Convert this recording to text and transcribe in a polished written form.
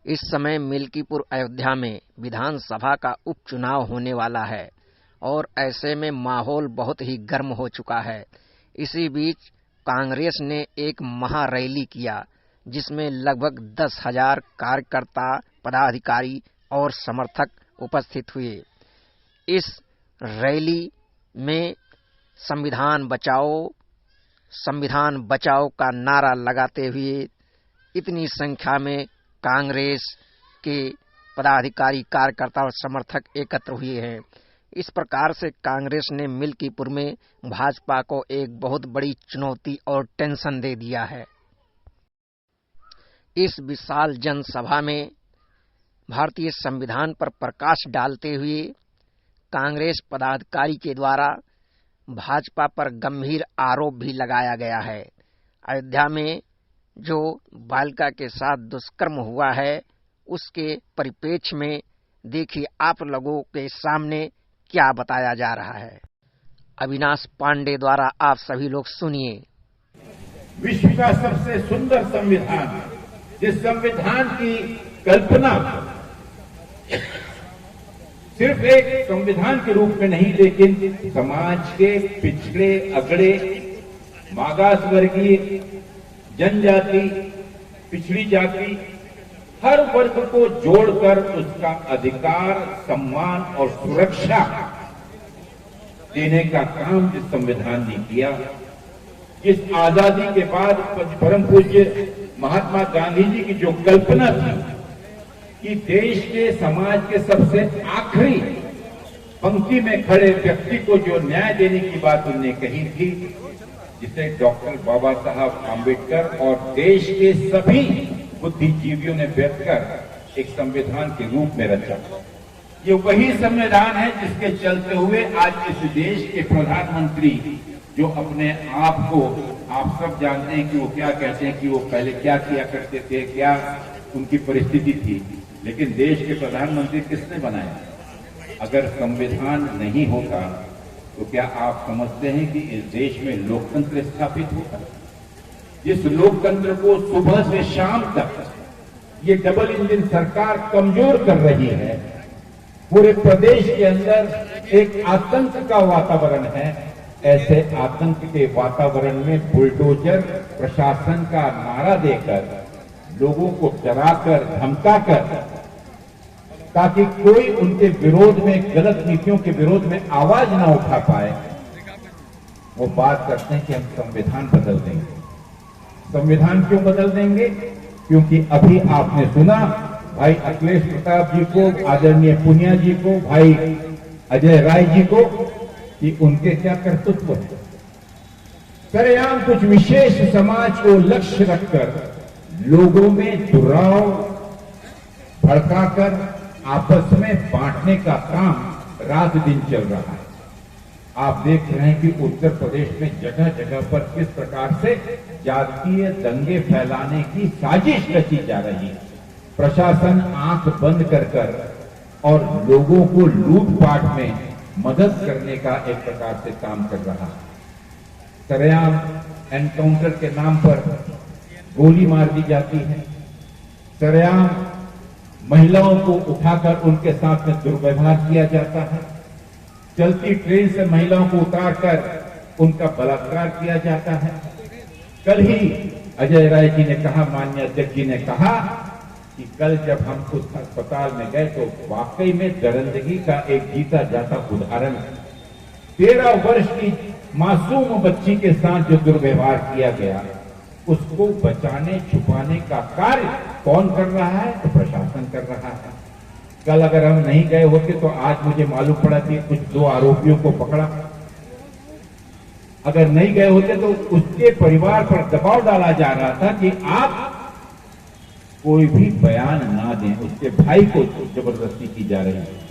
इस समय मिल्कीपुर अयोध्या में विधानसभा का उपचुनाव होने वाला है और ऐसे में माहौल बहुत ही गर्म हो चुका है। इसी बीच कांग्रेस ने एक महारैली किया जिसमें लगभग 10,000 कार्यकर्ता, पदाधिकारी और समर्थक उपस्थित हुए। इस रैली में संविधान बचाओ का नारा लगाते हुए इतनी संख्या में कांग्रेस के पदाधिकारी, कार्यकर्ता और समर्थक एकत्र हुए हैं। इस प्रकार से कांग्रेस ने मिल्कीपुर में भाजपा को एक बहुत बड़ी चुनौती और टेंशन दे दिया है। इस विशाल जनसभा में भारतीय संविधान पर प्रकाश डालते हुए कांग्रेस पदाधिकारी के द्वारा भाजपा पर गंभीर आरोप भी लगाया गया है। अयोध्या में जो बालिका के साथ दुष्कर्म हुआ है उसके परिप्रेक्ष्य में देखिए आप लोगों के सामने क्या बताया जा रहा है। अविनाश पांडे द्वारा आप सभी लोग सुनिए। विश्व का सबसे सुंदर संविधान, जिस संविधान की कल्पना सिर्फ एक संविधान के रूप में नहीं, लेकिन समाज के पिछड़े, अगड़े, मागास वर्गीय, जनजाति, पिछड़ी जाति, हर वर्ग को जोड़कर उसका अधिकार, सम्मान और सुरक्षा देने का काम जिस संविधान ने किया, इस आजादी के बाद परम पूज्य महात्मा गांधी जी की जो कल्पना थी कि देश के, समाज के सबसे आखिरी पंक्ति में खड़े व्यक्ति को जो न्याय देने की बात उन्होंने कही थी, जिसे डॉक्टर बाबा साहब आम्बेडकर और देश के सभी बुद्धिजीवियों ने व्यक्त कर एक संविधान के रूप में रचा। ये वही संविधान है जिसके चलते हुए आज इस देश के प्रधानमंत्री, जो अपने आप को, आप सब जानते हैं कि वो क्या कहते हैं, कि वो पहले क्या किया करते थे, क्या उनकी परिस्थिति थी, लेकिन देश के प्रधानमंत्री किसने बनाया? अगर संविधान नहीं होता तो क्या आप समझते हैं कि इस देश में लोकतंत्र स्थापित होता? जिस लोकतंत्र को सुबह से शाम तक ये डबल इंजन सरकार कमजोर कर रही है, पूरे प्रदेश के अंदर एक आतंक का वातावरण है। ऐसे आतंक के वातावरण में बुलडोजर प्रशासन का नारा देकर, लोगों को डराकर, धमकाकर, ताकि कोई उनके विरोध में, गलत नीतियों के विरोध में आवाज ना उठा पाए, वो बात करते हैं कि हम संविधान बदल देंगे। संविधान क्यों बदल देंगे? क्योंकि अभी आपने सुना भाई अखिलेश प्रताप जी को, आदरणीय पुनिया जी को, भाई अजय राय जी को, कि उनके क्या कर्तृत्व है। सरेआम कुछ विशेष समाज को लक्ष्य रखकर लोगों में दुराव भड़काकर आपस में बांटने का काम रात दिन चल रहा है। आप देख रहे हैं कि उत्तर प्रदेश में जगह जगह पर किस प्रकार से जातीय दंगे फैलाने की साजिश रची जा रही है। प्रशासन आंख बंद कर और लोगों को लूटपाट में मदद करने का एक प्रकार से काम कर रहा है। सरेआम एनकाउंटर के नाम पर गोली मार दी जाती है। सरेआम महिलाओं को उठाकर उनके साथ में दुर्व्यवहार किया जाता है। चलती ट्रेन से महिलाओं को उतारकर उनका बलात्कार किया जाता है। कल ही अजय राय जी ने कहा, माननीय अध्यक्ष जी ने कहा कि कल जब हम उस अस्पताल में गए तो वाकई में दरिंदगी का एक जीता जाता उदाहरण, 13 वर्ष की मासूम बच्ची के साथ जो दुर्व्यवहार किया गया, उसको बचाने छुपाने का कार्य कौन कर रहा है? तो प्रशासन कर रहा है। कल अगर हम नहीं गए होते तो आज मुझे मालूम पड़ा कि कुछ 2 आरोपियों को पकड़ा। अगर नहीं गए होते तो उसके परिवार पर दबाव डाला जा रहा था कि आप कोई भी बयान ना दें। उसके भाई को जबरदस्ती की जा रही है।